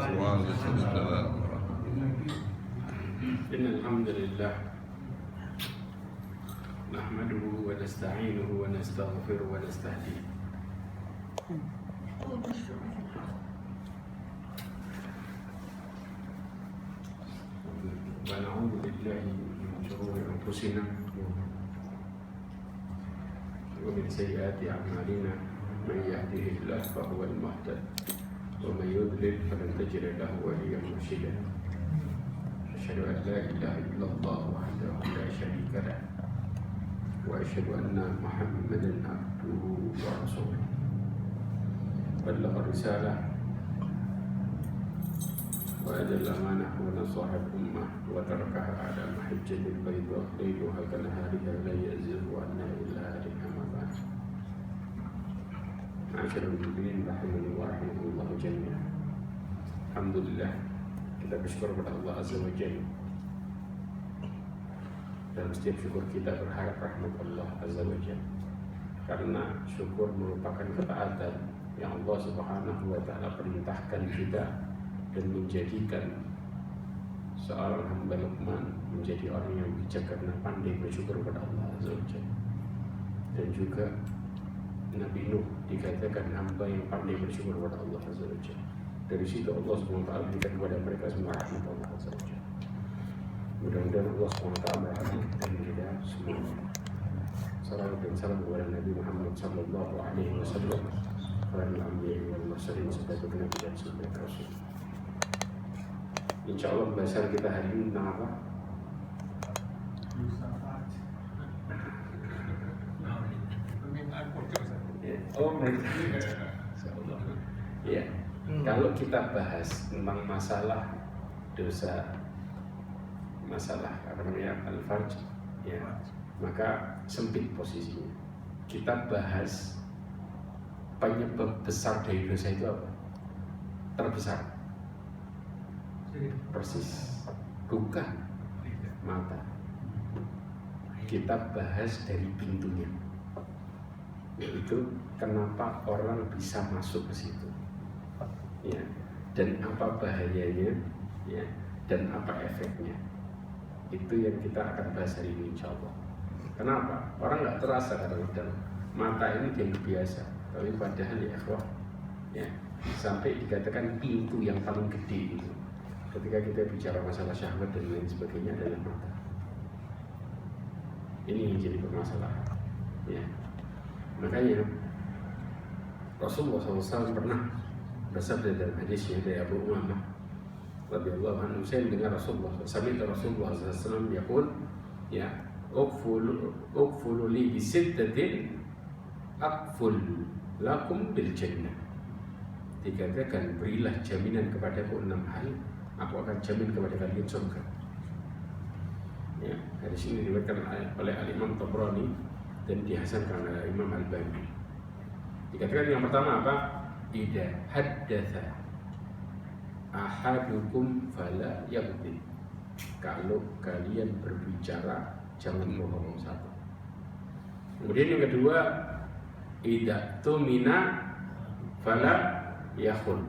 وعليكم السلام. إن الحمد لله نحمده ونستعينه ونستغفره ونستهديه ونعوذ بالله من شرور أنفسنا ومن سيئات أعمالنا من يهده الله فهو المهتد ومن يضلل فلن تجد له وليا مرشدا أشهد أن لا إله إلا الله وحده لا شريك له وأشهد أن محمدا عبده ورسوله بلغ الرسالة وأدى الأمانة ونصح الأمة وتركها على محجة البيضاء ليلها كنهارها لا يزيغ عنها إلا هالك أما بعد. معاشر المسلمين رحمني ورحمكم الله جميعا. Alhamdulillah, kita bersyukur kepada Allah Azza wa Jalla. Dalam setiap syukur kita berharap rahmat Allah Azza wa Jalla. Karena syukur merupakan ketaatan yang Allah Subhanahu wa Ta'ala perintahkan kita dan menjadikan seorang hamba Luqman menjadi orang yang bijak karena pandai bersyukur kepada Allah Azza wa Jalla. Dan juga Nabi Nuh dikatakan hamba yang pandai bersyukur kepada Allah Azza wa Jalla. Dari situ Allah SWT berikan kepada mereka semua rahmat Allah Azza wa Jalla. Mudah-mudahan Allah SWT merahmati dan kita semua. Salawat dan salam kepada Nabi Muhammad sallallahu alaihi wasallam, para nabi wal mursalin sebagai nabi dan sebagai rasul. Insyaallah pembahasan kita hari ini tentang apa? Oh, ya. Kalau kita bahas tentang masalah dosa, masalah apa namanya al-farj, ya, maka sempit posisinya. Kita bahas penyebab besar dari dosa itu apa? Terbesar. Persis. Bukan mata. Kita bahas dari pintunya. Yaitu kenapa orang bisa masuk ke situ. Ya, dan apa bahayanya, ya, dan apa efeknya. Itu yang kita akan bahas hari ini insyaallah. Kenapa? Orang nggak terasa kadang-kadang mata ini dianggap biasa, tapi padahal ya ikhwah, ya, sampai dikatakan pintu yang paling gede itu ketika kita bicara masalah syahwat dan lain sebagainya adalah mata. Ini yang jadi permasalahan, ya. Makanya Rasulullah SAW pernah bersabda dalam hadisnya dari Abu Umamah radhiyallahu anhu, saya mendengar Rasulullah SAW yaqul, ya, uqfulu li bisittatin aqful lakum bil jannah. Dikatakan berilah jaminan kepadaku 6 hal, aku akan jamin kepada kalian surga. Ya, hadis ini diriwayatkan oleh Al-Imam Tabrani dan dihasankan oleh Imam Al-Albani. Dikatakan yang pertama apa? Idza haddatsa ahadukum fala yaghdib. Kalau kalian berbicara jangan bohong satu. Kemudian yang kedua, idza tumina fala yakhun.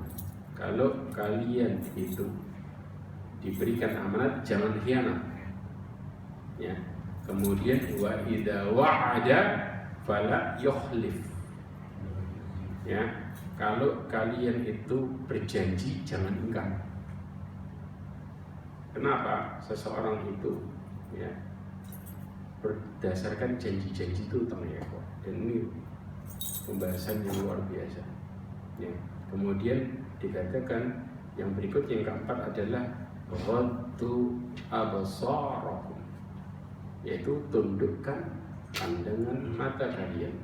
Kalau kalian itu diberikan amanat jangan khianat. Ya. Kemudian wa idza wa'ada fala yukhlif. Ya, kalau kalian itu berjanji jangan ingkar. Kenapa? Seseorang itu, ya, berdasarkan janji-janji itu utangnya, dan ini pembahasan yang luar biasa. Ya. Kemudian dikatakan yang berikut yang keempat adalah ghaddu absarakum, yaitu tundukkan pandangan mata kalian.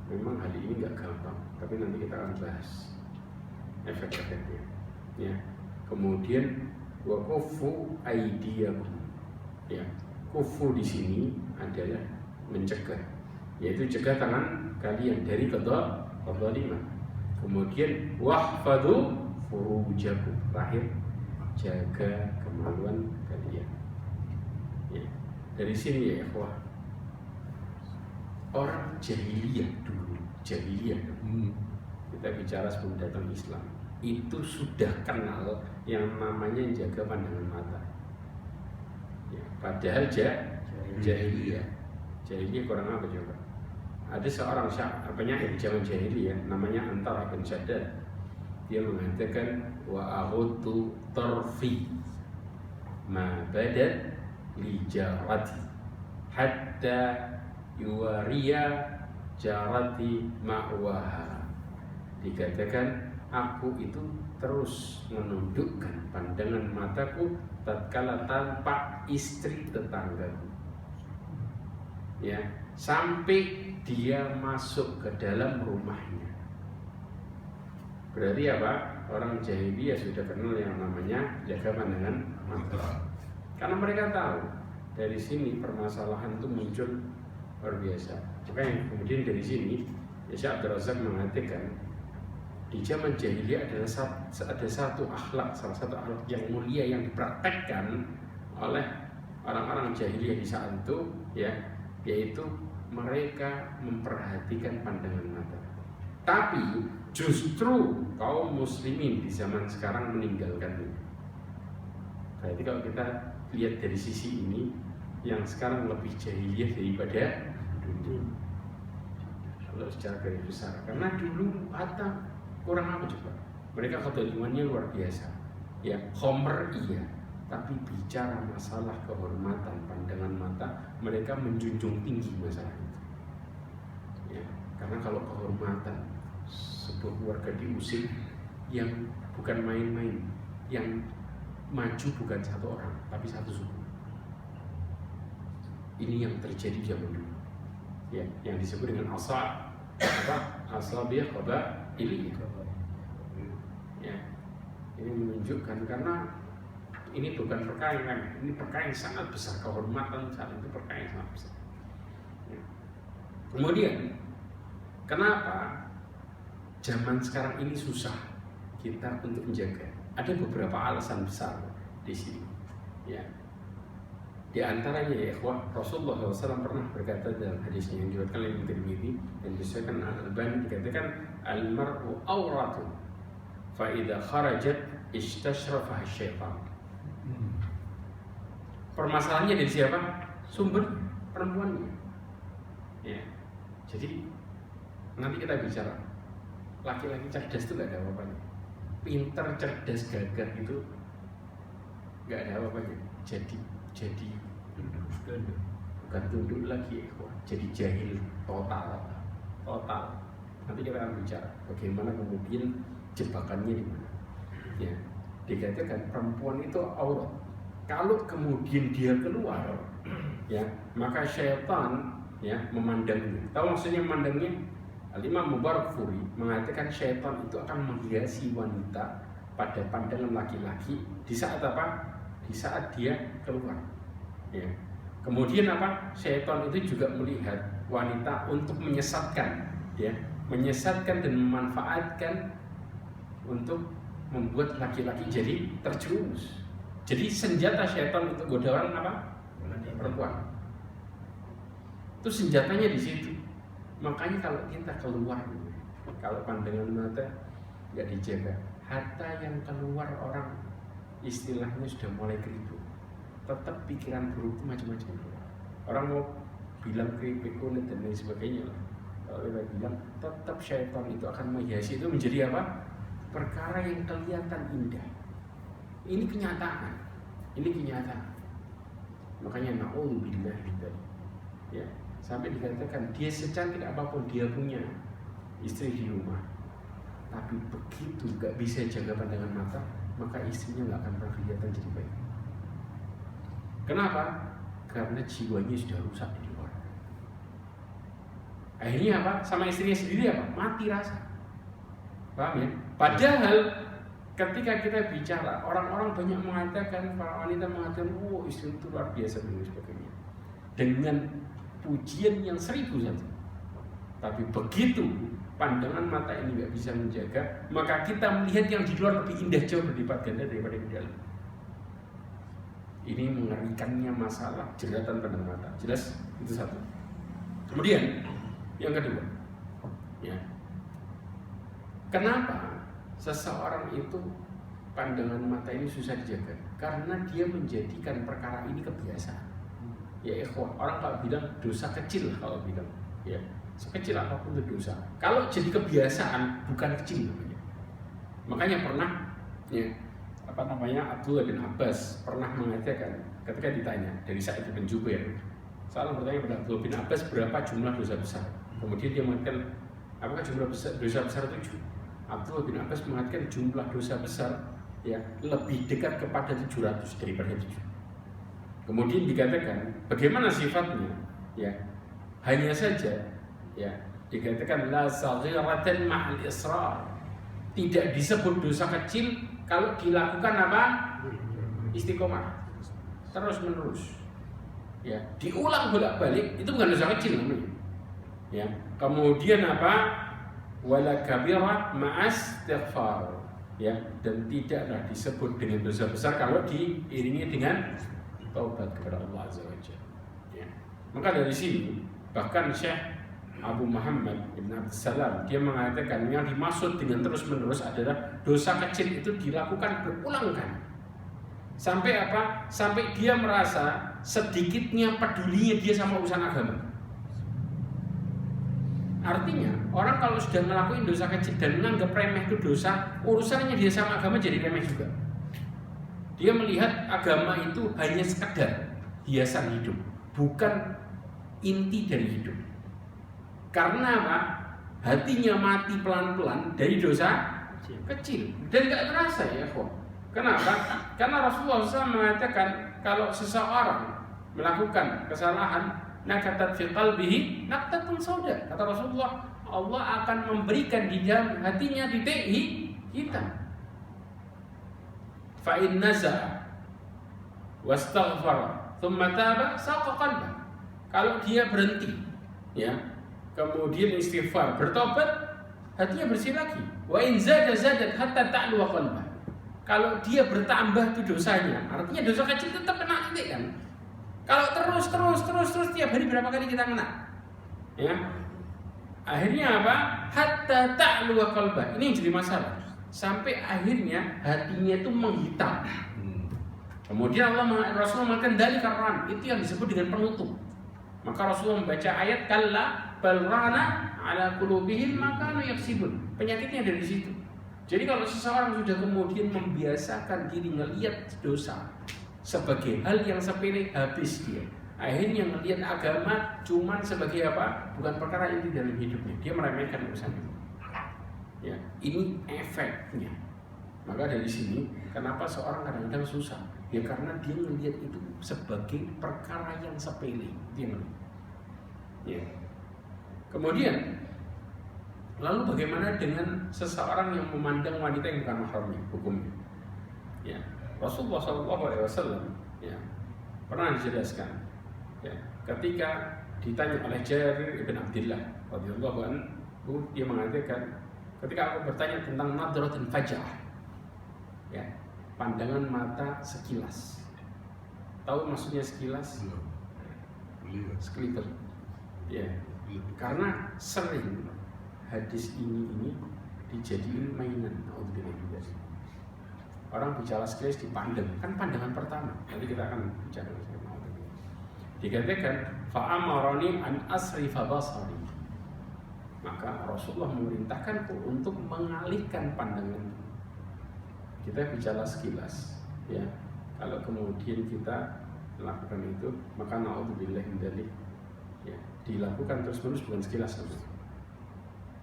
Memang hal ini nggak gampang, tapi nanti kita akan bahas efek-efeknya. Ya. Kemudian wa kufu aydiyakum. Ya, kufu di sini adalah mencegah, yaitu cegah tangan kalian dari kezaliman. Kemudian wahfadu furujakum, terakhir jaga kemaluan kalian. Ya. Dari sini ya ikhwah, orang jahiliyah dulu, kita bicara sebelum datang Islam, itu sudah kenal yang namanya jaga pandangan mata. Ya, padahal jahiliyah kurang apa coba? Ada seorang penyair zaman jahiliyah namanya Antara bin Shaddad. Dia mengatakan wa aghuddu tarfi ma badat li jarati hatta yuwariya jarati ma'waha. Dikatakan aku itu terus menundukkan pandangan mataku tatkala tampak istri tetanggaku, ya, sampai dia masuk ke dalam rumahnya. Berarti apa? Orang jahiliyah sudah kenal yang namanya jaga pandangan mata. Karena mereka tahu dari sini permasalahan itu muncul luar biasa. Makanya kemudian dari sini Syekh Abdul Razak mengatakan di zaman jahiliyah ada satu akhlak, salah satu akhlak yang mulia yang dipraktekkan oleh orang-orang jahiliyah di saat itu, ya, yaitu mereka memperhatikan pandangan mata. Tapi justru kaum muslimin di zaman sekarang meninggalkannya. Berarti kalau kita lihat dari sisi ini, yang sekarang lebih jahiliyah daripada dulu. Kalau secara garis besar, karena dulu hatta kurang apa coba? Mereka kedolimannya luar biasa. Ya, khomer iya, tapi bicara masalah kehormatan pandangan mata, mereka menjunjung tinggi masalah itu. Ya, karena kalau kehormatan sebuah keluarga diusir, yang bukan main-main, yang maju bukan satu orang, tapi satu suku. Ini yang terjadi zaman dulu, ya, yang disebut dengan asabiyah qabaili. Ya, ini menunjukkan karena ini bukan perkara yang remeh, ini perkara yang sangat besar, kehormatan saat itu perkara yang sangat besar. Ya. Kemudian, kenapa zaman sekarang ini susah kita untuk menjaga? Ada beberapa alasan besar di sini. Ya. Di antaranya ya ikhwah, Rasulullah SAW pernah berkata dalam hadisnya yang diriwayatkan oleh Imam Tirmidzi dan disahkan Al-Albani, dikatakan al-mar'u awratun fa idza kharajat istashrafaha syaitan. Permasalahannya dari siapa? Sumber perempuannya. Ya. Jadi nanti kita bicara laki-laki cerdas itu gak ada apa-apanya. Pinter, cerdas, gagah itu gak ada apa-apanya. Jadi bukan tunduk lagi, jadi jahil total. Nanti kita akan bicara bagaimana kemudian jebakannya di mana. Ya, dikatakan perempuan itu aurat. Kalau kemudian dia keluar, ya, maka syaitan, ya, memandangnya. Tahu maksudnya memandangnya? Al-Imam Mubarakfuri mengatakan syaitan itu akan menghiasi wanita pada pandangan laki-laki di saat apa? Di saat dia keluar. Ya. Kemudian apa? Syaitan itu juga melihat wanita untuk menyesatkan, ya, menyesatkan dan memanfaatkan untuk membuat laki-laki jadi terjerumus. Jadi senjata syaitan untuk goda orang apa? Perempuan. Itu senjatanya di situ. Makanya kalau kita keluar, kalau pandangan mata nggak dijaga, harta yang keluar orang istilahnya sudah mulai keriput. Tetap pikiran buruk itu macam-macam. Orang mau bilang keripik kulit dan lain sebagainya, kalau kita bilang tetap syaitan itu akan menghiasi itu menjadi apa? Perkara yang kelihatan indah. Ini kenyataan. Makanya na'udzubillah gitu. Ya, sampai dikatakan dia secantik apapun dia punya istri di rumah, tapi begitu gak bisa jaga pandangan mata, maka istrinya gak akan pernah kelihatan jadi baik. Kenapa? Karena jiwanya sudah rusak di luar. Akhirnya apa? Sama istrinya sendiri apa? Mati rasa. Paham ya? Padahal ketika kita bicara, orang-orang banyak mengatakan, para wanita mengatakan, oh istri itu luar biasa dan sebagainya, dengan pujian yang 1000 saja. Tapi begitu pandangan mata ini nggak bisa menjaga, maka kita melihat yang di luar lebih indah jauh berlipat ganda daripada di dalam. Ini mengerikannya masalah jeratan pandangan mata. Jelas? Itu satu. Kemudian yang kedua, ya, kenapa seseorang itu pandangan mata ini susah dijaga karena dia menjadikan perkara ini kebiasaan. Ya ikhwan, orang kalau bilang dosa kecil kalau bilang, ya sekecil apapun itu dosa. Kalau jadi kebiasaan bukan kecil namanya. Makanya pernah ya Abdullah bin Abbas pernah mengatakan ketika ditanya dari Sa'id bin Jubair, salah bertanya kepada Abdullah bin Abbas berapa jumlah dosa besar. Kemudian dia mengatakan apakah jumlah dosa besar 7? Abdullah bin Abbas mengatakan jumlah dosa besar ya lebih dekat kepada 700 daripada 7. Kemudian dikatakan bagaimana sifatnya? Ya, hanya saja ya dikatakan la saghiratan ma'al israr. Tidak disebut dosa kecil kalau dilakukan apa? Istiqomah. Terus menerus. Ya, diulang bolak-balik itu bukan dosa kecil namanya. Ya. Kemudian apa? Wala kabira ma'as istighfar. Ya, dan tidaklah disebut dengan dosa besar kalau diiringi dengan taubat kepada Allah Azza wa Jalla. Ya. Maka dari sini bahkan Syekh Abu Muhammad Ibn Abdussalam dia mengatakan yang dimaksud dengan terus-menerus adalah dosa kecil itu dilakukan berulang kali. Sampai apa? Sampai dia merasa sedikitnya pedulinya dia sama urusan agama. Artinya orang kalau sudah ngelakuin dosa kecil dan menganggap remeh itu dosa, urusannya dia sama agama jadi remeh juga. Dia melihat agama itu hanya sekedar hiasan hidup, bukan inti dari hidup. Karena apa? Hatinya mati pelan-pelan dari dosa kecil dan nggak terasa ya kok. Kenapa? Karena Rasulullah SAW mengatakan kalau seseorang melakukan kesalahan, nakatat fi qalbihi naqtatun sauda. Kata Rasulullah, Allah akan memberikan di dalam hatinya titik hitam. Fa in naza'a wastaghfara thumma taba saqa qalbah. Kalau dia berhenti ya, kemudian istighfar, bertobat, hatinya bersih lagi. Wa in zadat hatta ta'lu qalbah. Kalau dia bertambah itu dosanya, artinya dosa kecil tetap kena nanti kan. Kalau terus tiap hari berapa kali kita kena? Ya. Akhirnya apa? Hatta ta'lu qalbah. Ini yang jadi masalah. Sampai akhirnya hatinya itu menghitam. Kemudian Rasulullah mengatakan dari karam, itu yang disebut dengan penutup. Maka Rasulullah membaca ayat kalla bal rana ala qulubihim ma kanu yaksibun. Penyakitnya dari situ. Jadi kalau seseorang sudah kemudian membiasakan diri ngelihat dosa sebagai hal yang sepele, habis dia. Akhirnya ngelihat agama cuman sebagai apa? Bukan perkara inti dalam hidupnya. Dia meremehkan urusan itu. Ya, ini efeknya. Maka dari sini kenapa seorang kadang-kadang susah? Ya karena dia melihat itu sebagai perkara yang sepele. Ya. Kemudian lalu bagaimana dengan seseorang yang memandang wanita yang bukan mahramnya hukumnya? Ya, Rasulullah SAW ya, pernah dijelaskan ya, ketika ditanya oleh Jarir bin Abdullah radhiyallahu anhu, dia mengatakan ketika aku bertanya tentang nadratun fajah, ya, pandangan mata sekilas. Tahu maksudnya sekilas? Sekeliter. Ya, karena sering hadis ini dijadiin mainan. Orang bicara sekilas dipandang, kan pandangan pertama. Nanti kita akan bicara. Dikatakan fa'amarani an asrifa basari. Maka Rasulullah memerintahkanku untuk mengalihkan pandangan. Kita bicara sekilas, ya. Kalau kemudian kita melakukan itu, maka na'udzubillah min dzalik. Ya, dilakukan terus-menerus bukan sekilas saja.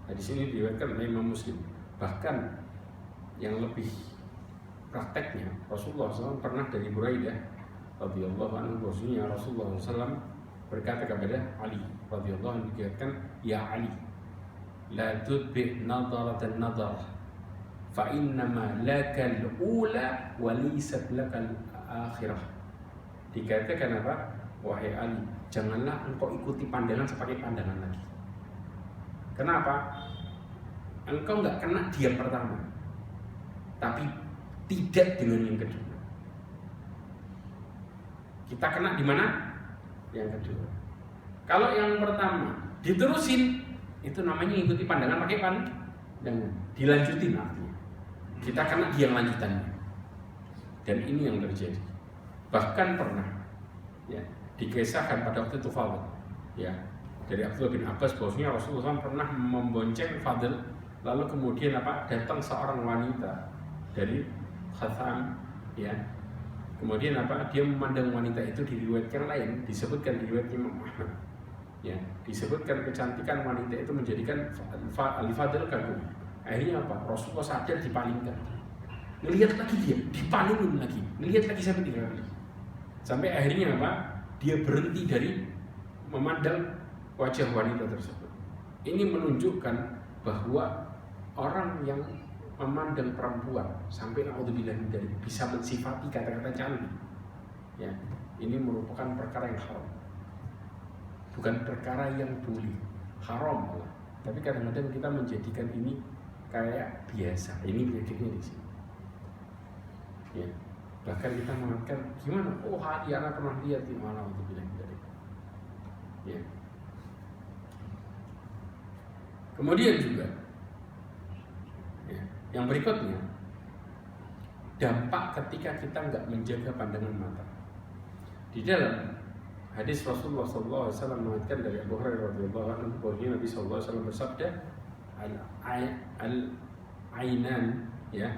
Nah, di sini diriwayatkan oleh Imam Muslim. Bahkan yang lebih prakteknya, Rasulullah SAW pernah dari Buraidah radhiyallahu anhu, bahwasanya Rasulullah SAW berkata kepada Ali radhiyallahu anhu, dikatakan, ya Ali, la tudbi nadaratan nadarah, fa innama lakal ula wa laysat lakal akhirah. Dikatakan apa? Wahai Ali, janganlah engkau ikuti pandangan sebagai pandangan lagi. Kenapa? Engkau nggak kena dia pertama, tapi tidak dengan yang kedua. Kita kena di mana? Yang kedua. Kalau yang pertama diterusin, itu namanya ikuti pandangan pakai pandangan. Dilanjutin artinya. kita kena dia yang lanjutannya. Dan ini yang terjadi. Bahkan pernah ya, dikisahkan pada waktu itu Fadl ya, dari Abdullah bin Abbas bahwasanya Rasulullah SAW pernah membonceng Fadl, lalu kemudian datang seorang wanita dari Khatham ya, kemudian dia memandang wanita itu, di riwayat yang lain disebutkan, di riwayat Imam Ahmad ya, disebutkan kecantikan wanita itu menjadikan Al-Fadl kagum. Akhirnya Rasulullah sadar, dipalingkan, ngelihat lagi dia, dipalingin lagi, ngelihat lagi sampai 3 kali. Sampai akhirnya dia berhenti dari memandang wajah wanita tersebut. Ini menunjukkan bahwa orang yang memandang perempuan sampai naudzubillah dari bisa mensifati kata-kata cantik ya, ini merupakan perkara yang haram, bukan perkara yang boleh, haram malah. Tapi kadang-kadang kita menjadikan ini kayak biasa. Ini bedanya di sini ya. Bahkan kita mengatakan gimana, oh Diana pernah lihat di mana, naudzubillah dari ya. Kemudian juga ya, yang berikutnya, dampak ketika kita nggak menjaga pandangan mata. Di dalam hadis Rasulullah SAW mengatakan dari Abu Hurairah radhiyallahu anhu bahwa Nabi SAW bersabda, al-ainan ya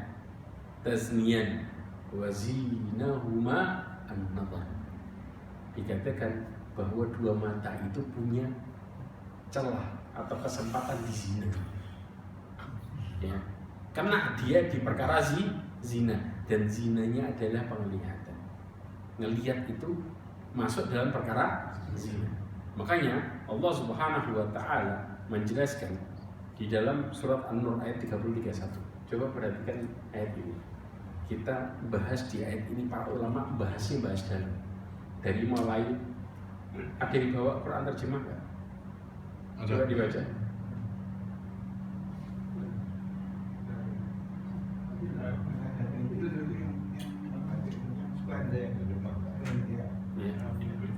tazniyan wa zinahuma an-nadhar. Dikatakan bahwa dua mata itu punya celah atau kesempatan di zina ya, karena dia di perkara zina, dan zinanya adalah penglihatan. Ngelihat itu masuk dalam perkara zina. Makanya Allah Subhanahu wa taala menjelaskan di dalam surat An-Nur ayat 30-31. Coba perhatikan ayat ini. Kita bahas di ayat ini, para ulama bahas dalam. Dari mulai, ada yang dibawa Quran terjemah nggak? Coba dibaca.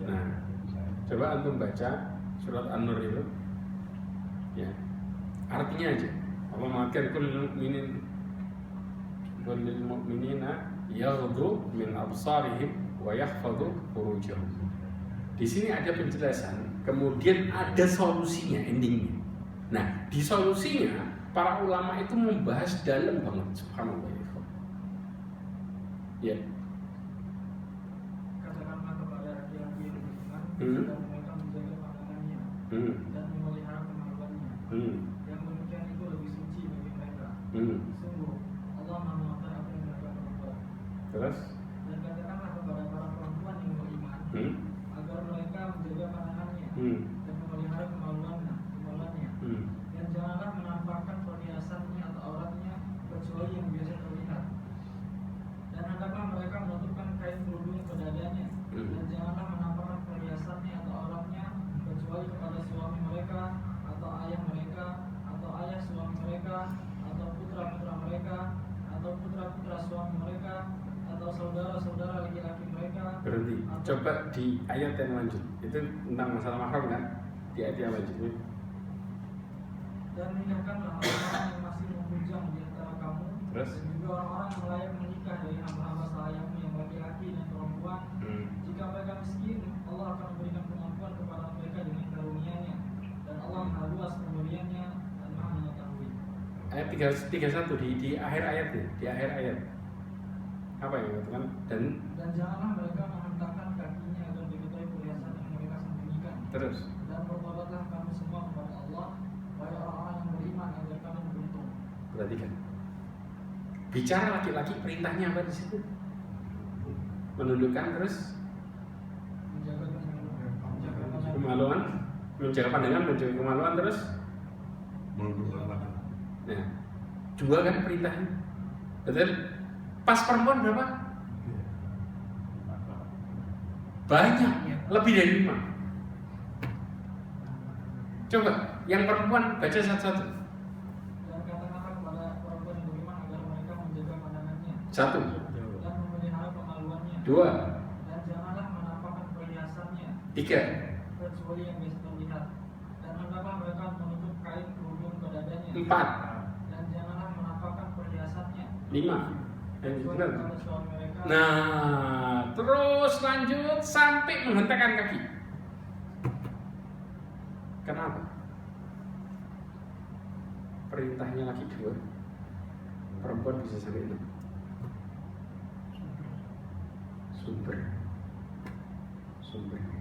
Nah, coba antum baca surat An-Nur itu ya, artinya aja. Allah mengatakan kullul mu'minina yaghuddu min absarihim wa yahfadhu furujahum. Di sini ada penjelasan, kemudian ada solusinya, endingnya. Nah, di solusinya para ulama itu membahas dalam banget, subhanallah ya. Katakanlah kepada laki-laki yang beriman dan mereka menjaga pandangannya dan memelihara kemaluannya. Yang demikian itu lebih suci bagi mereka. Sungguh Allah Maha mengetahui apa yang mereka perbuat. Terus? Dan katakanlah kepada para perempuan yang beriman agar mereka menjaga pandangannya dan memelihara kemaluannya. Dan janganlah menampakkan perhiasannya atau auratnya kecuali yang biasa terlihat. Dan hendaklah mereka menutupkan kain kerudung ke dadanya. Dan janganlah menampakkan perhiasannya atau auratnya kecuali kepada suami mereka atau ayah mereka atau ayah suami mereka atau putra-putra mereka atau putra-putra suami mereka atau saudara-saudara laki-laki mereka. Berhenti. Coba di ayat yang lanjut. Itu tentang masalah mahram kan? Di ayat yang lanjut. Dan nikahkanlah orang-orang yang masih membujang di antara kamu. Terus? Dan juga orang-orang yang layak menikah dari hamba-hamba sahayamu yang laki-laki dan perempuan. Jika mereka miskin, Allah akan memberikan kemampuan kepada mereka dengan karunia-Nya. Dan Allah Maha luas pemberiannya dan Maha mengetahui. Ayat 31 di akhir ayat ya, di akhir ayat. Apa yang dikatakan? Dan janganlah mereka menghentakkan kakinya agar diketahui perhiasan yang mereka sembunyikan. terus? Dan bertobatlah kamu semua kepada Allah, wahai orang-orang yang beriman, agar kamu beruntung. Perhatikan. Bicara laki-laki, perintahnya apa di situ? Menundukkan, terus Menjaga kemaluan, menjaga pandangan, menjaga kemaluan, terus nah, dua kan perintahnya. Betul? Pas perempuan berapa? Banyak, lebih dari 5. Coba, yang perempuan baca satu-satu. Dan katakanlah kepada perempuan yang beriman agar mereka menjaga pandangannya 1, dan memelihara kemaluannya 2, dan janganlah menampakkan perhiasannya 3, kecuali yang biasa terlihat. Dan hendaklah mereka menutup kain kerudung ke dadanya 4, dan janganlah menampakkan perhiasannya Nah, terus lanjut sampai menghentakkan kaki. Kenapa? Perintahnya laki 2, perempuan bisa sampai 6. Sumbernya.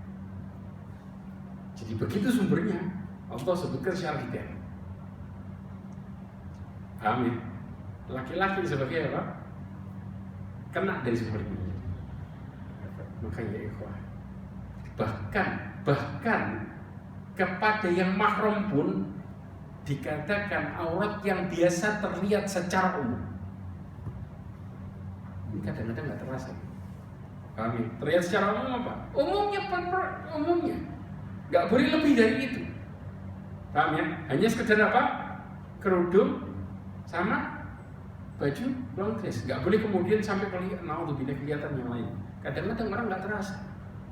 Jadi begitu sumbernya, Allah sebutkan secara detail. Paham ya? Laki-laki sebagai apa? Kena dari sumber ini. Makanya ikhwah, bahkan kepada yang mahram pun dikatakan aurat yang biasa terlihat secara umum. Ini kadang-kadang nggak terasa. Paham ya? Terlihat secara umum apa? Umumnya nggak boleh lebih dari itu. Paham ya? Hanya sekedar apa? Kerudung sama baju long dress, nggak boleh kemudian sampai kelihatan yang lain. Kadang-kadang orang nggak terasa,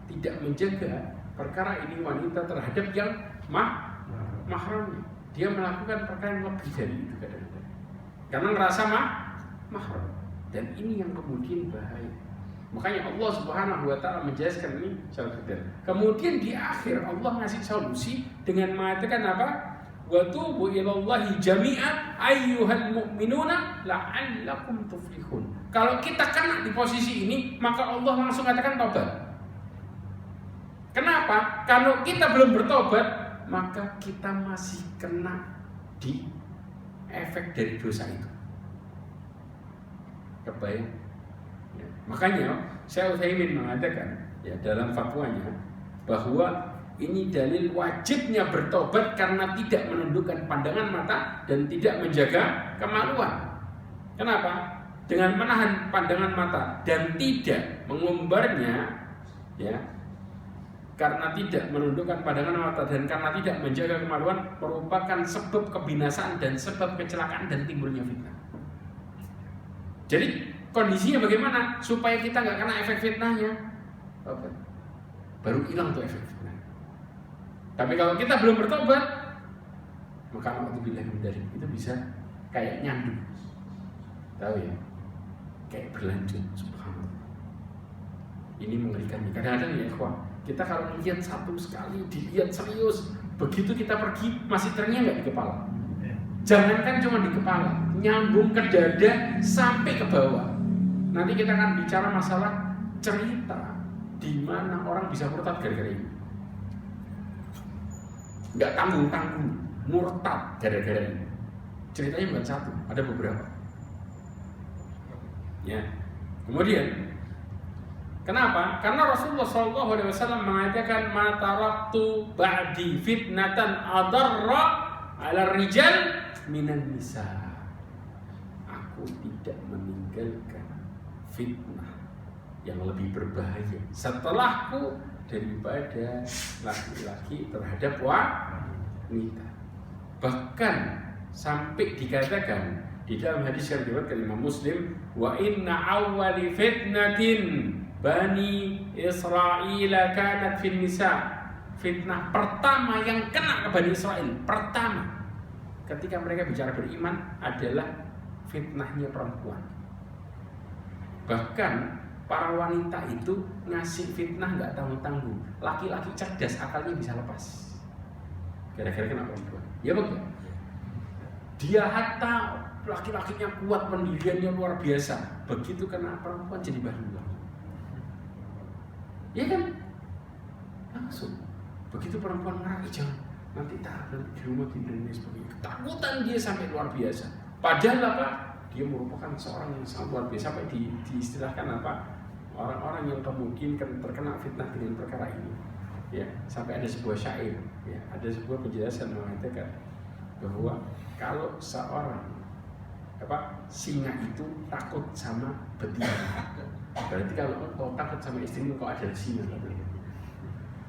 tidak menjaga perkara ini wanita terhadap yang mahramnya. Dia melakukan perkara yang lebih dari itu kadang-kadang, karena merasa mahram. Dan ini yang kemudian bahaya. Makanya Allah Subhanahu wa Ta'ala menjelaskan ini secara detail. Kemudian di akhir Allah ngasih solusi dengan mengatakan apa? Wa tubu ilallahi jami'an ayyuhal mu'minuna la'allakum tuflihun. Kalau kita kena di posisi ini, maka Allah langsung katakan tobat. Kenapa? Kalau kita belum bertobat, maka kita masih kena di efek dari dosa itu. Kebayang? Ya. Makanya Syekh Utsaimin mengatakan ya dalam fatwanya bahwa ini dalil wajibnya bertobat karena tidak menundukkan pandangan mata dan tidak menjaga kemaluan. Kenapa? Dengan menahan pandangan mata dan tidak mengumbarnya, ya, karena tidak menundukkan pandangan mata dan karena tidak menjaga kemaluan merupakan sebab kebinasaan dan sebab kecelakaan dan timbulnya fitnah. Jadi kondisinya bagaimana supaya kita nggak kena efek fitnahnya? Baru hilang tuh efek fitnah. Tapi kalau kita belum bertobat, maka alhamdulillah dari itu bisa kayak nyandu, tahu ya, kayak berlanjut. Subhanallah. Ini mengerikan. Kadang-kadang ya ikhwah, kita kalau melihat satu sekali dilihat serius, begitu kita pergi masih terngiang nggak di kepala. Jangankan cuma di kepala, nyambung ke dada sampai ke bawah. Nanti kita akan bicara masalah cerita di mana orang bisa murtad gara-gara ini. Nggak tanggung-tanggung, murtad gara-gara ini. Ceritanya bukan satu, ada beberapa. Ya. Kemudian, kenapa? Karena Rasulullah SAW mengatakan ma taraktu ba'di fitnatan adarra 'ala rijal minan nisa. Aku tidak meninggalkan fitnah yang lebih berbahaya setelahku daripada laki-laki terhadap wanita. Bahkan sampai dikatakan di dalam hadis yang diriwayatkan Imam Muslim, wa inna awwali fitnatin bani Israil kanat fin nisa. Fitnah pertama yang kena ke Bani Israel pertama ketika mereka bicara beriman adalah fitnahnya perempuan. Bahkan para wanita itu ngasih fitnah nggak tanggung-tanggung. Laki-laki cerdas akalnya bisa lepas gara-gara kena perempuan. Ya betul. Dia hatta laki-lakinya kuat, pendiriannya luar biasa. Begitu kena perempuan jadi bahilah. Ya kan? Langsung. Begitu perempuan marah, jangan nanti taruh di rumah tidur dan sebagainya. Ketakutan dia sampai luar biasa. Padahal apa? Dia merupakan seorang yang sangat luar biasa. Sampai diistilahkan apa? Orang-orang yang kemungkinan terkena fitnah dengan perkara ini. Ya, sampai ada sebuah syair, ya, ada sebuah penjelasan mengatakan bahwa kalau seorang singa itu takut sama betina, berarti kalau kau takut sama istrimu kau adalah singa.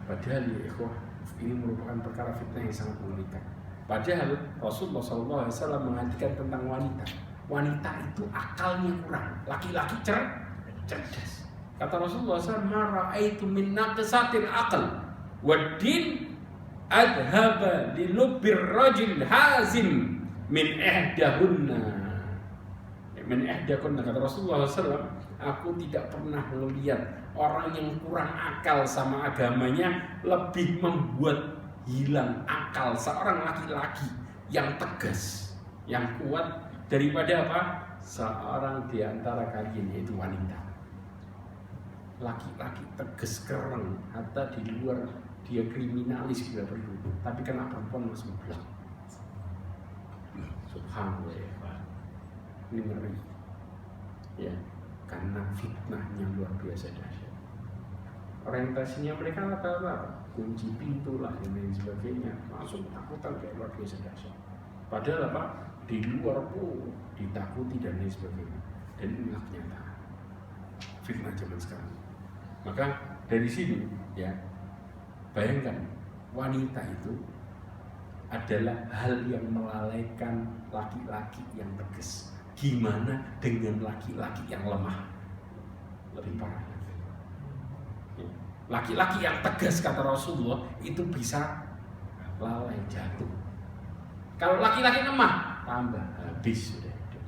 Padahal ya ikhwah, ini merupakan perkara fitnah yang sangat mengerikan. Padahal Rasulullah SAW mengatakan tentang wanita. Wanita itu akalnya kurang, laki-laki cerdas. Kata Rasulullah SAW, "Ma ra'aitu min naqisatil aql wad-din adhaba li lubbir rajul hazim min ihdahunna." Man ihdakunna, kata Rasulullah SAW, aku tidak pernah melihat orang yang kurang akal sama agamanya lebih membuat hilang akal seorang laki-laki yang tegas, yang kuat daripada apa? Seorang di antara kalian, yaitu wanita. Laki-laki tegas kereng, hatta di luar dia kriminalis bila perlu, tapi kena perempuan masuk belak. Subhanallah ya, ini ngeri ya, karena fitnahnya luar biasa dahsyat. Orientasinya mereka rata-rata kunci pintu lah dan lain sebagainya, langsung takutan kayak luar biasa dahsyat. Padahal apa? Di luar pun ditakuti dan lain sebagainya. Dan inilah kenyataan fitnah zaman sekarang. Maka dari sini ya, bayangkan wanita itu adalah hal yang melalaikan laki-laki yang tegas. Gimana dengan laki-laki yang lemah? Lebih parah lagi. Laki-laki yang tegas, kata Rasulullah, itu bisa lalai, jatuh. Kalau laki-laki lemah, tambah habis sudah hidup.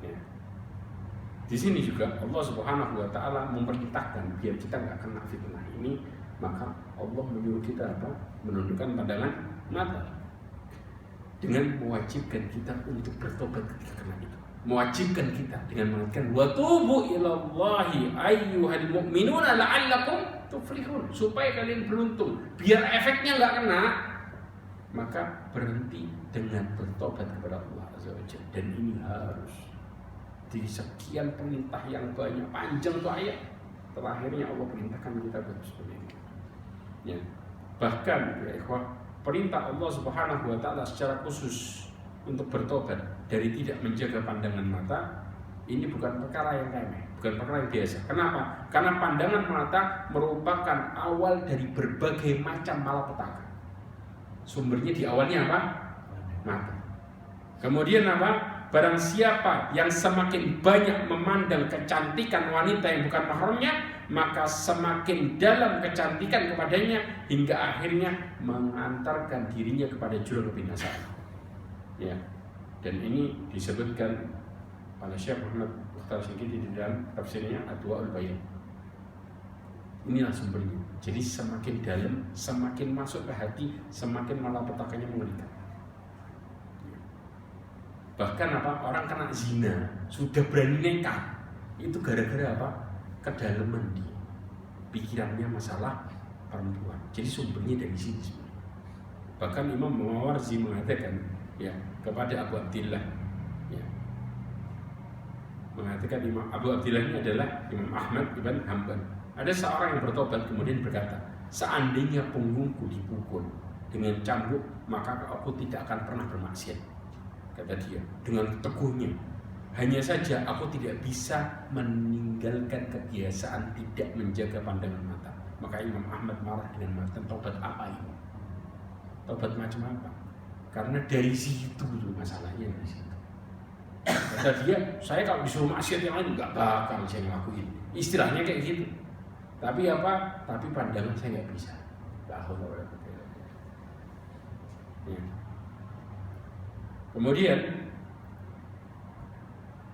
Ya. Di sini juga Allah Subhanahu wa Ta'ala memerintahkan biar kita nggak kena fitnah ini, maka Allah menyuruh kita apa? Menundukkan pandangan mata, dengan mewajibkan kita untuk bertobat ketika kena itu. Mewajibkan kita dengan mengatakan wa tubu ilallahi ayyuhal mu'minuna la'allakum tuflihun, supaya kalian beruntung. Biar efeknya nggak kena, maka berhenti dengan bertobat kepada Allah Azza wa Jalla. Dan ini harus di sekian perintah yang banyak, panjang tuh ayat, terakhirnya Allah perintahkan kita seperti ini. Ya. Bahkan ya ikhwah, perintah Allah Subhanahu wa Ta'ala secara khusus untuk bertobat dari tidak menjaga pandangan mata, ini bukan perkara yang remeh, bukan perkara yang biasa. Kenapa? Karena pandangan mata merupakan awal dari berbagai macam malapetaka. Sumbernya di awalnya apa? Mata. Kemudian apa? Barang siapa yang semakin banyak memandang kecantikan wanita yang bukan mahramnya, maka semakin dalam kecantikan kepadanya hingga akhirnya mengantarkan dirinya kepada jurang kebinasaan. Ya. Dan ini disebutkan oleh Syekh Muhammad Mukhtar Syinqiti di dalam tafsirnya Adwaul Bayan. Inilah sumbernya. Jadi semakin dalam, semakin masuk ke hati, semakin malapetakanya mengerikan. Bahkan apa? Orang kena zina sudah berani nekat, itu gara-gara apa? Kedalaman dia, pikirannya masalah perempuan. Jadi sumbernya dari sini sebenarnya. Bahkan Imam Mawardi mengatakan ya kepada Abu Abdillah, ya, mengatakan Imam Abu Abdillah ini adalah Imam Ahmad ibn Hanbal. Ada seorang yang bertobat kemudian berkata, seandainya punggungku dipukul dengan cambuk, maka aku tidak akan pernah bermaksiat. Kata dia dengan teguhnya, hanya saja aku tidak bisa meninggalkan kebiasaan tidak menjaga pandangan mata. Maka Imam Ahmad marah dengan mengatakan, tobat apa ini? Tobat macam apa? Karena dari situ tuh masalahnya dari situ. Kata dia, saya kalau disuruh maksiat yang lain nggak bakal saya ngelakuin. Istilahnya kayak gitu. Tapi apa? Tapi pandangan saya nggak bisa. Ya. Kemudian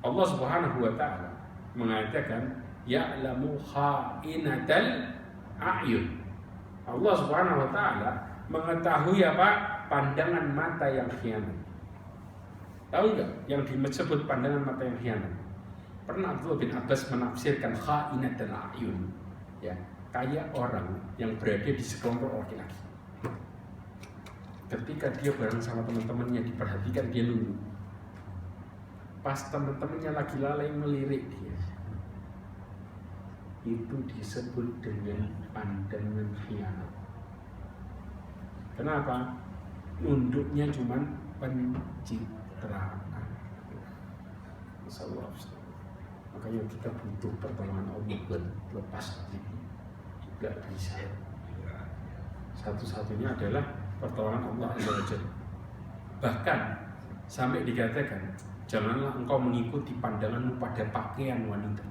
Allah Subhanahu wa Ta'ala mengatakan ya'lamu kha'inatal a'yun. Allah Subhanahu wa Ta'ala mengetahui apa? Pandangan mata yang khianat. Tahu nggak yang disebut pandangan mata yang khianat? Pernah Abdullah bin Abbas menafsirkan kha'inatal a'yun, ya, kayak orang yang berada di sekelompok laki-laki. Ketika dia bareng sama teman-temannya, diperhatikan dia nunggu. Pas teman-temannya lagi lalai melirik dia, itu disebut dengan pandangan khianat. Kenapa? Nunduknya cuman pencitraan. Masyaallah. Makanya kita butuh pertolongan Allah buat lepas ini. Tidak bisa. Satu-satunya adalah pertolongan Allah Azza wa Jalla. Bahkan sampai dikatakan, janganlah engkau mengikuti pandanganmu pada pakaian wanita.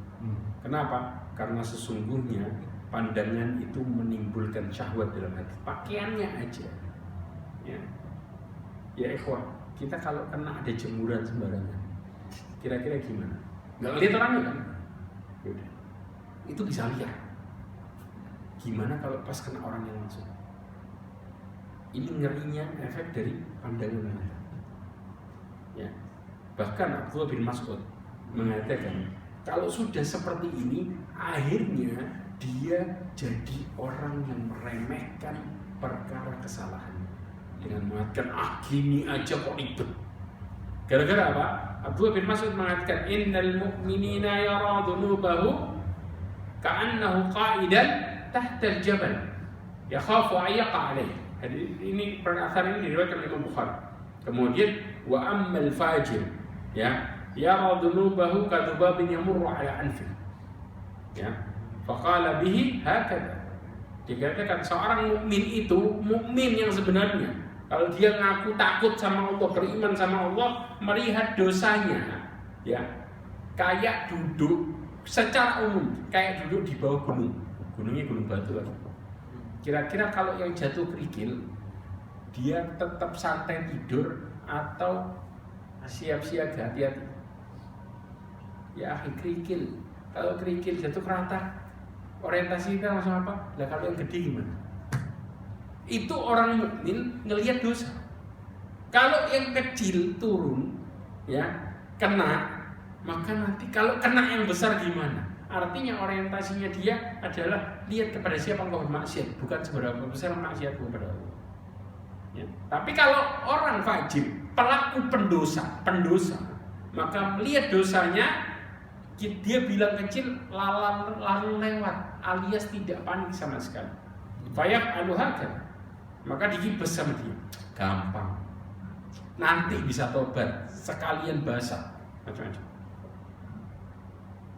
Kenapa? Karena sesungguhnya pandangan itu menimbulkan syahwat dalam hati. Pakaiannya aja. Ya, ya ikhwah, kita kalau kena ada jemuran sembarangan, kira-kira gimana? Nggak lihat orangnya kan? Yaudah. Itu bisa lihat. Gimana kalau pas kena orang yang langsung? Ini ngerinya efek dari pandangan mata. Ya. Bahkan Abdullah bin Mas'ud mengatakan, kalau sudah seperti ini, akhirnya dia jadi orang yang meremehkan perkara kesalahan dengan mengatakan, gini aja kok ribet. Gara-gara apa? Abdullah bin Mas'ud mengatakan, innal mu'minina yara dhunubahu ka'annahu qa'idan tahta al-jabal yakhafu ayyaqa alaih. Jadi ini perkataan ini diriwayatkan oleh Imam Bukhari. Kemudian wa ammal fajir yara dhunubahu kadhubabin yamurru ala anfi. Ya. Faqala bihi hakadha. Dikatakan seorang mukmin itu mukmin yang sebenarnya, kalau dia ngaku takut sama Allah, beriman sama Allah, melihat dosanya, ya kayak duduk secara umum, kayak duduk di bawah gunung. Gunungnya gunung batu lagi. Kira-kira kalau yang jatuh kerikil, dia tetap santai tidur atau siap-siap hati-hati? Ya kerikil. Kalau kerikil jatuh kerata, orientasi kita langsung apa? Lah kalau yang gede gimana? Itu orang mukmin ngelihat dosa. Kalau yang kecil turun, ya kena, maka nanti kalau kena yang besar gimana? Artinya orientasinya dia adalah lihat kepada siapa engkau bermaksiat, bukan seberapa besar maksiatmu kepada Allah. Ya. Tapi kalau orang fajir, pelaku pendosa, maka melihat dosanya, dia bilang kecil lalu lewat, alias tidak panik sama sekali. Fayak aluhakan, maka dikibas sama dia, gampang. Nanti bisa tobat, sekalian basah, macam-macam.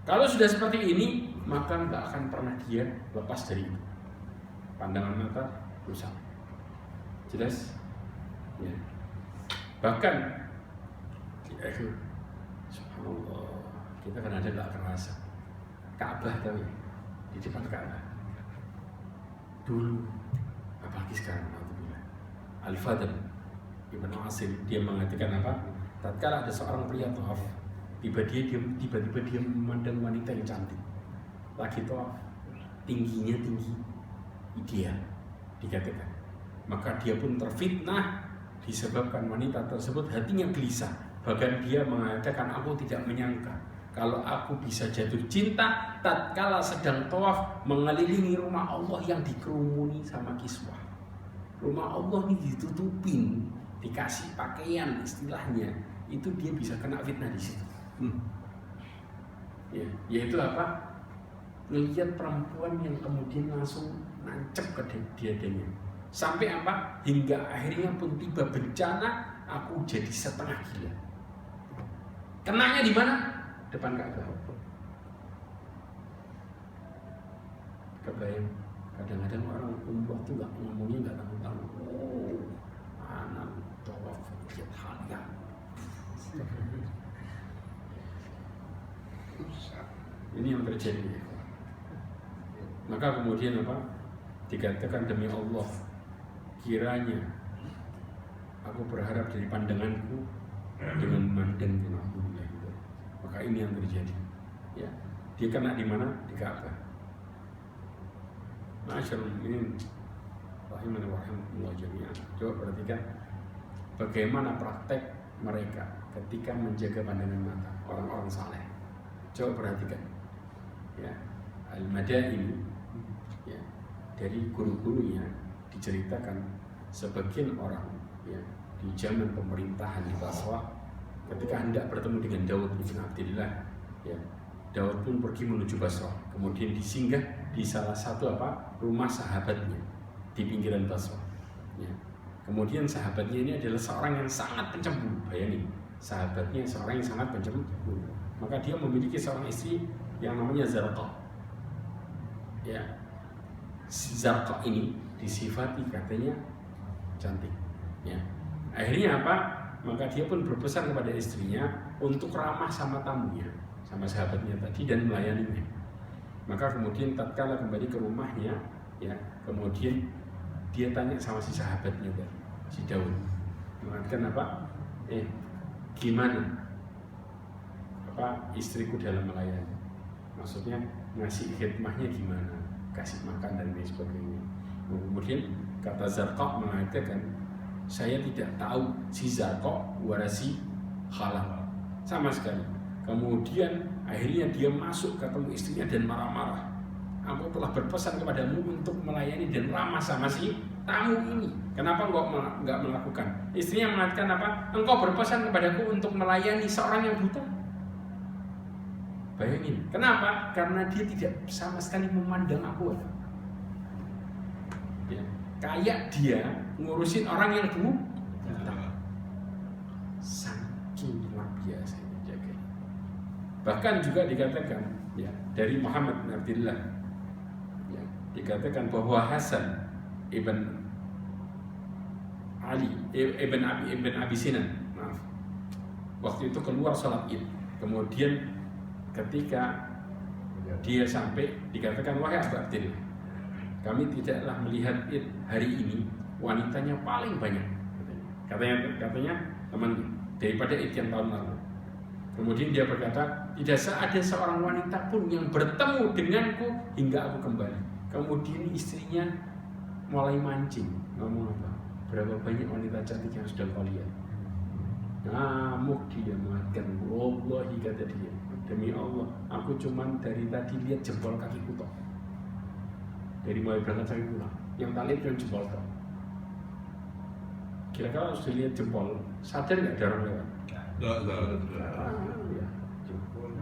Kalau sudah seperti ini, maka nggak akan pernah dia lepas dari itu. Pandangan mata rusak. Jelas? Ya. Bahkan, subhanallah, kita kan ada nggak terasa. Ka'bah tahu ya? Di depan Ka'bah. Dulu, apalagi sekarang, alhamdulillah. Al-Fadl Ibn Asim dia mengatakan apa? Tatkala ada seorang pria tawaf, tiba-tiba dia memandang wanita yang cantik, lagi tawaf, tingginya tinggi ideal, dikatakan. Maka dia pun terfitnah disebabkan wanita tersebut hatinya gelisah. Bahkan dia mengatakan, aku tidak menyangka kalau aku bisa jatuh cinta tatkala sedang tawaf mengelilingi rumah Allah yang dikerumuni sama kiswah. Rumah Allah ini ditutupin, dikasih pakaian istilahnya, itu dia bisa kena fitnah di situ. Ya, yaitu apa? Melihat perempuan yang kemudian langsung nancep ke dadanya. Sampai apa? Hingga akhirnya pun tiba bencana, aku jadi setengah gila. Kenanya di mana? Depan Ka'bah. Kebayang, kadang-kadang orang umroh tuh ngomongnya nggak tanggung-tanggung. Oh, anak tawaf lihat halian. Ini yang terjadi. Maka kemudian apa? Dikatakan, demi Allah, kiranya aku berharap dari pandanganku dengan memandang Alhamdulillah gitu. Maka ini yang terjadi. Ya, dia kena di mana? Di Ka'bah. Masyaallah, ini rahimani wa rahimakumullah jami'an. Coba perhatikan bagaimana praktek mereka ketika menjaga pandangan mata orang-orang saleh. Coba perhatikan. Ya, Al-Madaini, ya, dari guru-gurunya diceritakan sebagian orang, ya, di zaman pemerintahan di Basrah, ketika hendak bertemu dengan Daud bin Abdillah, ya, Daud pun pergi menuju Basrah, kemudian disinggah di salah satu rumah sahabatnya di pinggiran Basrah. Ya. Kemudian sahabatnya ini adalah seorang yang sangat pencemburu. Bayangin, sahabatnya seorang yang sangat pencemburu. Maka dia memiliki seorang istri yang namanya Zarqa. Ya, Zarqa ini disifati katanya cantik. Ya. Akhirnya apa? Maka dia pun berpesan kepada istrinya untuk ramah sama tamunya, sama sahabatnya tadi, dan melayaninya. Maka kemudian tatkala kembali ke rumahnya, ya, kemudian dia tanya sama si sahabatnya tadi, si Daud, mengatakan apa? Gimana? istriku dalam melayani. Maksudnya ngasih khidmahnya gimana, kasih makan dan lain sebagainya. Kemudian kata Zarqa mengatakan, saya tidak tahu si Zarqa warasi halal sama sekali. Kemudian akhirnya dia masuk ketemu istrinya dan marah-marah. Aku telah berpesan kepadamu untuk melayani dan ramah sama si tamu ini. Kenapa enggak melakukan? Istrinya mengatakan apa? Engkau berpesan kepadaku untuk melayani seorang yang buta. Bayangin, kenapa? Karena dia tidak sama sekali memandang aku. Ya, kayak dia ngurusin orang yang buta. Saking luar biasa menjaga. Bahkan juga dikatakan ya, dari Muhammad bin Abdullah ya, dikatakan bahwa Hasan ibn Ali ibn Abi Sinan, maaf, waktu itu keluar sholat Id. Kemudian ketika dia sampai, dikatakan, wahai Abu Abdillah, kami tidaklah melihat Id hari ini wanitanya paling banyak. Katanya teman, daripada Id yang tahun lalu. Kemudian dia berkata, tidak ada seorang wanita pun yang bertemu denganku hingga aku kembali. Kemudian istrinya mulai mancing, ngomong apa? Berapa banyak wanita cantik yang sudah kau lihat? Ngamuk dia mengatakan, wallahi, kata dia, demi Allah, aku cuman dari tadi lihat jempol kakiku toh. Dari mulai berangkat sampai pulang, yang tak lihat cuma jempol toh. Kira-kira harus dilihat jempol, sadar nggak ada orang lewat? Ya.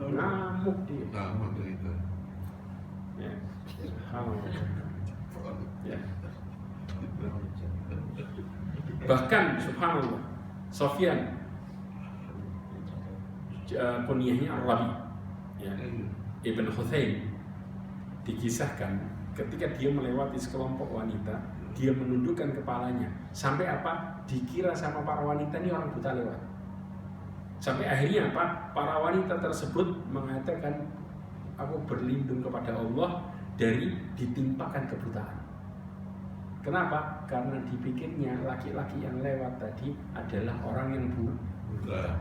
Ngamuk dia. Ngamuk itu. Ya. Ya. Bahkan subhanallah, Sofyan kunyahnya Ar-Rabi ya, Ibn Huthaim, dikisahkan ketika dia melewati sekelompok wanita, dia menundukkan kepalanya sampai apa? Dikira sama para wanita ini orang buta lewat. Sampai akhirnya apa? Para wanita tersebut mengatakan, aku berlindung kepada Allah dari ditimpakan kebutaan. Kenapa? Karena dipikirnya laki-laki yang lewat tadi adalah orang yang buta.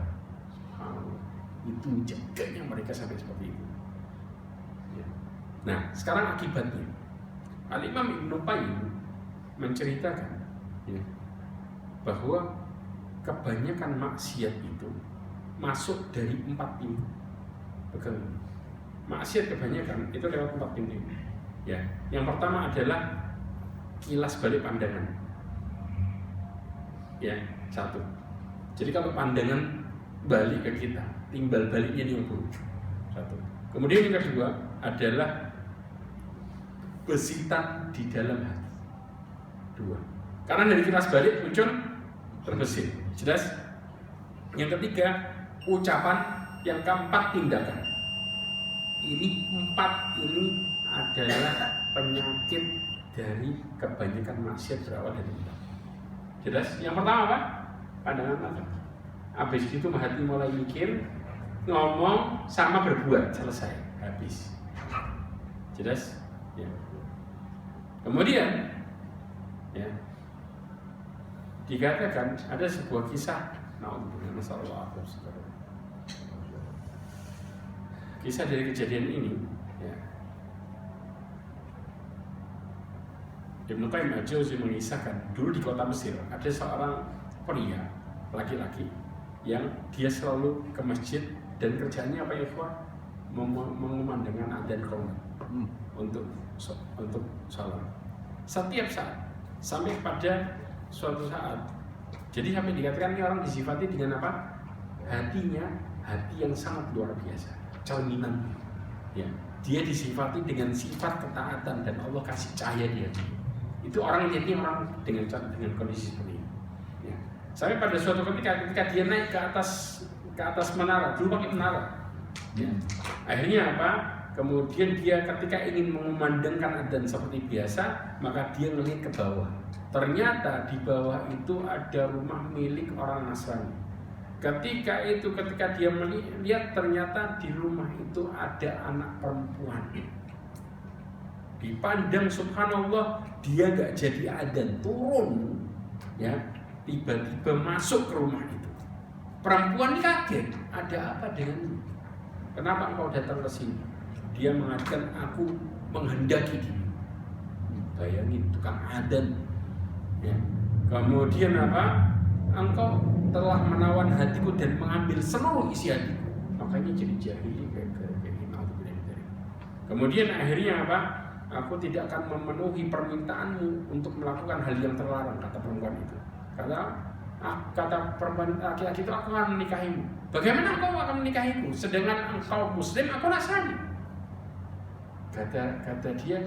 Itu jaganya mereka sampai seperti itu. Ya. Nah, sekarang akibatnya, Al-Imam Ibnu Qayyim menceritakan ya, bahwa kebanyakan maksiat itu masuk dari 4 pintu. Betul. Maksiat kebanyakan itu lewat 4 pintu. Ya, yang pertama adalah kilas balik pandangan. Ya, satu. Jadi kalau pandangan balik ke kita, timbal baliknya ini yang buruk. Satu. Kemudian yang kedua adalah besitan di dalam hati. 2. Karena dari kilas balik muncul terbesit. Jelas? Yang ketiga, ucapan. Yang keempat, tindakan. Ini 4 ini adalah penyakit dari kebanyakan maksiat berawal dari itu. Jelas? Yang pertama apa? Pandangan mata. Habis itu hati mulai mikir, ngomong sama berbuat, selesai, habis. Jelas? Ya. Kemudian, ya, dikatakan ada sebuah kisah. Kisah dari kejadian ini. Ya. Ibnu Qayyim al-Jauziyah mengisahkan dulu di kota Mesir ada seorang pria laki-laki yang dia selalu ke masjid dan kerjanya apa ya, mengumandangkan adzan qomat untuk salat setiap saat sampai pada suatu saat. Jadi sampai dikatakan ini orang disifati dengan apa? Hatinya hati yang sangat luar biasa, cerminan. Ya, dia disifati dengan sifat ketaatan dan Allah kasih cahaya dia. Itu orang jadi orang dengan kondisi seperti ini. Ya. Sampai pada suatu ketika dia naik ke atas menara, dulu pakai menara. Ya. Akhirnya apa? Kemudian dia ketika ingin mengumandangkan adzan seperti biasa, maka dia melihat ke bawah. Ternyata di bawah itu ada rumah milik orang Nasrani. Ketika dia melihat, ternyata di rumah itu ada anak perempuan. Dipandang subhanallah, dia gak jadi adzan, turun ya, tiba-tiba masuk ke rumah itu. Perempuan kaget, ada apa dengan ini? Kenapa engkau datang ke sini? Dia mengatakan, aku menghendaki diri. Bayangin, tukang adzan. Ya. Kemudian apa? Engkau telah menawan hatiku dan mengambil seluruh isi hatiku. Makanya jadi jahili kayak gini. Kemudian akhirnya apa? Aku tidak akan memenuhi permintaanmu untuk melakukan hal yang terlarang, kata perempuan itu. Kata perempuan laki-laki itu, aku akan menikahimu. Bagaimana engkau akan menikahiku? Sedangkan engkau Muslim, aku Nasrani. Kata dia,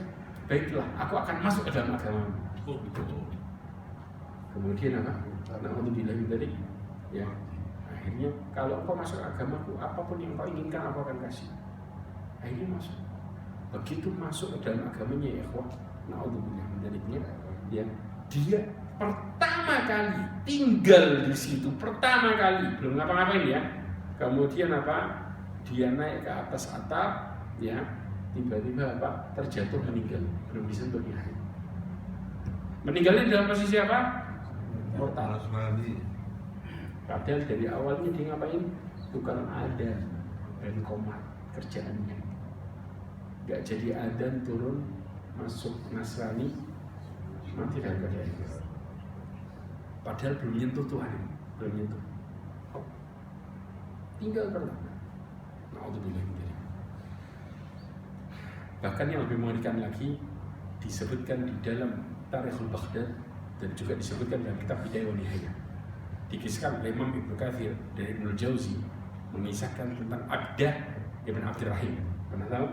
baiklah, aku akan masuk ke dalam agamamu. Kemudian apa? Karena untuk bilang tadi, ya akhirnya kalau engkau masuk agamaku, apapun yang kau inginkan aku akan kasih. Akhirnya masuk. Begitu masuk ke dalam agamanya, ya ikhwah, naudzubillah min dzaliknya, dia pertama kali tinggal di situ, pertama kali belum ngapa-ngapain ya. Kemudian apa? Dia naik ke atas atap, ya, tiba-tiba apa? Terjatuh meninggal, belum disentuh ya. Meninggalnya dalam posisi apa? Mortal. Padahal dari awalnya dia ngapain? Tukang adzan dan komat kerjaannya. Gak jadi adzan turun masuk Nasrani, mati dalam keadaan itu. Padahal belum nyentuh Tuhan, belum nyentuh. Tinggal pertama. Naudzubillah. Bahkan yang lebih mengerikan lagi disebutkan di dalam Tarikhul Baghdad dan juga disebutkan dalam kitab Bidayah wa Nihayah. Dikisahkan oleh Imam Ibnu Katsir dari Ibnu Jauzi mengisahkan tentang Abdah Ibn Abdurrahim. Pernah tahu?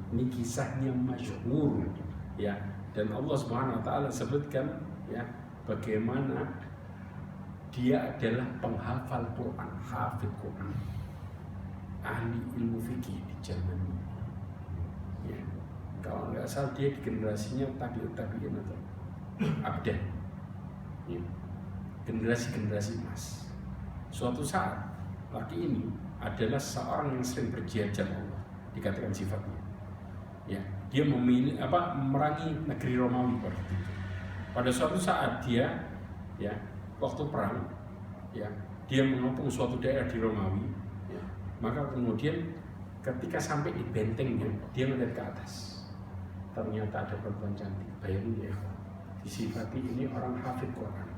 Ini kisahnya masyhur, ya. Dan Allah Subhanahu wa taala sebutkan, ya, bagaimana dia adalah penghafal Quran, hafid Quran, ahli ilmu fikih di zamannya. Ya. Kalau nggak salah dia di generasinya tabi'in atau abdah, ya. Generasi emas. Suatu saat laki ini adalah seorang yang sering berjihad Allah, dikatakan sifatnya. Ya, dia memerangi negeri Romawi pada itu. Pada suatu saat dia, ya, waktu perang, ya, dia mengepung suatu daerah di Romawi, ya, maka kemudian ketika sampai di bentengnya, dia melihat ke atas. Ternyata ada perempuan cantik. Bayangin ya, disifati ini orang hafid Quran,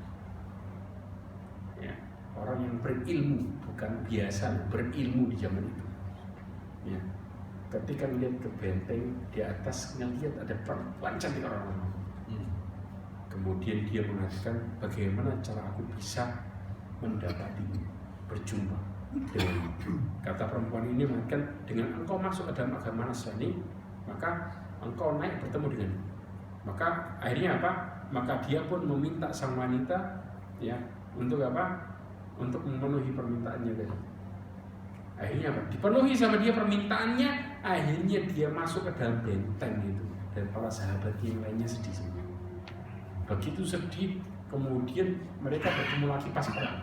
ya, orang yang berilmu, bukan biasa, berilmu di zaman itu, ya. Ketika melihat ke benteng di atas, ngelihat ada perempuan cantik orang-orang. Kemudian dia mengatakan, bagaimana cara aku bisa mendapatimu, berjumpa dengan. Kata perempuan ini mengatakan, dengan engkau masuk ke dalam agama Nasrani, maka engkau naik bertemu dengan. Maka akhirnya apa? Maka dia pun meminta sang wanita, ya, untuk apa? Untuk memenuhi permintaannya tadi. Akhirnya apa? Dipenuhi sama dia permintaannya. Akhirnya dia masuk ke dalam benteng itu, dan para sahabat yang lainnya sedih semua. Begitu sedih, kemudian mereka bertemu lagi pas perang.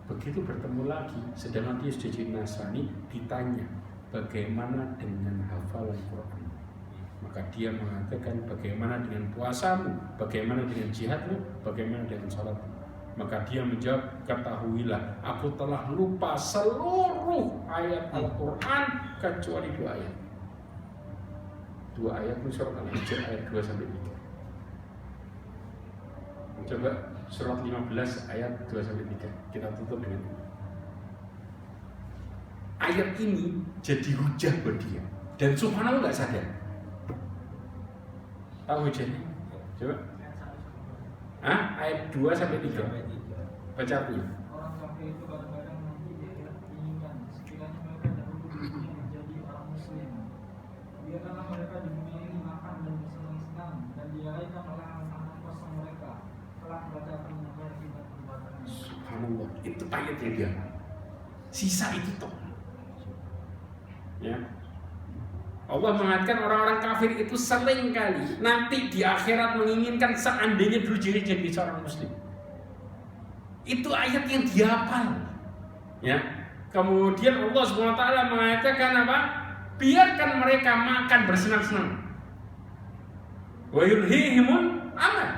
Begitu bertemu lagi, sedangkan dia sudah jadi Nasrani, ditanya bagaimana dengan hafalan Quran. Maka dia mengatakan, bagaimana dengan puasamu, bagaimana dengan jihadmu, bagaimana dengan salatmu. Maka dia menjawab, ketahuilah, aku telah lupa seluruh ayat Al-Quran kecuali 2 ayat. 2 ayat itu surat Al-Hijr ayat 2-3. Coba surat 15 ayat 2-3. Kita tutup dengan ini. Ayat ini jadi hujah buat dia. Dan subhanallah gak sadar. Tahu hujahnya? Coba. Ayat 2-3. Baca artinya. Orang kafir itu kadang-kadang menginginkan sekiranya mereka dahulu di dunia menjadi orang Muslim. Biarkanlah mereka di dunia ini makan dan bersenang-senang, dan dialihkan oleh anak-anak kosong mereka telah mereka akan menambah akibat perbuatannya. Subhanallah, itu ayatnya dia. Sisa itu toh. Ya. Allah mengatakan orang-orang kafir itu sering kali nanti di akhirat menginginkan seandainya dulu jadi seorang Muslim. Itu ayat yang dihafal, ya. Kemudian Allah SWT mengatakan apa? Biarkan mereka makan bersenang-senang. Wa yulhihimun amal.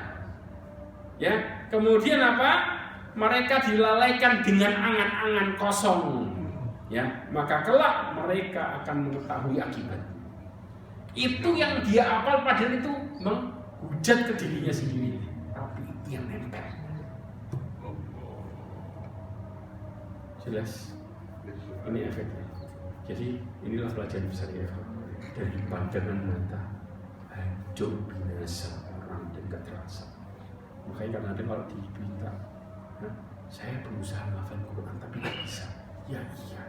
Ya. Kemudian apa? Mereka dilalaikan dengan angan-angan kosong. Ya, maka kelak mereka akan mengetahui akibat. Itu yang dia hafal padahal itu menghujat ke dirinya sendiri. Tapi itu yang nempel. Jelas? Ini efeknya. Jadi inilah pelajaran besar ya. Dari pandangan mata hancur binasa orang dan gak terasa. Makanya kadang-kadang kalau diminta, saya berusaha menghafal Quran tapi gak bisa. Ya iya,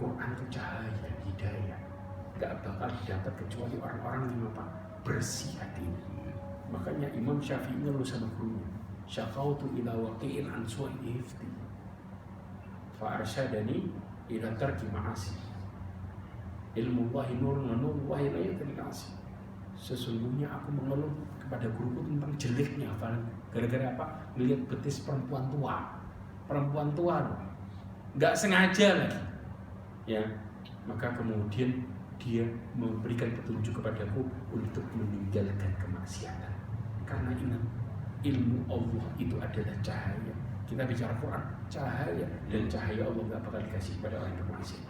Quran itu cahaya, hidayah, gak bakal didapat kecuali orang-orang yang apa? Bersih hati. Makanya Imam Syafi'i ngeluh sama gurunya, syaqautu ila waqi'in an su'i hifdi fa arsyadani ila tarki ma'asi. Ilmu wahi nurun wa nurun wahi la yudrikasi. Sesungguhnya aku mengeluh kepada guruku tentang jeleknya hafalan. Gara-gara apa? Melihat betis perempuan tua loh. Nggak sengaja lagi. Ya, maka kemudian dia memberikan petunjuk kepadaku untuk meninggalkan kemaksiatan. Karena ingat, ilmu Allah itu adalah cahaya. Kita bicara Quran, cahaya, dan cahaya Allah nggak bakal dikasih kepada orang yang bermaksiat.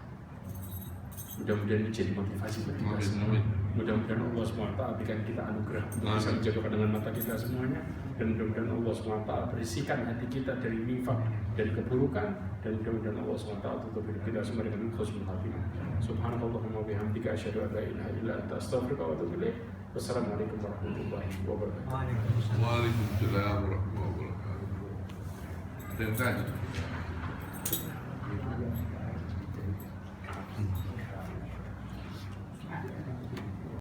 Mudah-mudahan ini jadi motivasi buat kita semua. Mudah-mudahan Allah SWT berikan kita anugerah untuk bisa menjaga pandangan mata kita semuanya. Dan mudah-mudahan Allah SWT bersihkan hati kita dari nifaq, dari keburukan. Dan mudah-mudahan Allah SWT tutup hidup kita semua dengan husnul khatimah. Subhanallahumma bihamdika asyhadu an la ilaha illa anta astaghfiruka wa atubu ilaik. Wassalamualaikum warahmatullahi wabarakatuh. Waalaikumsalam warahmatullahi wabarakatuh. Ada yang tanya?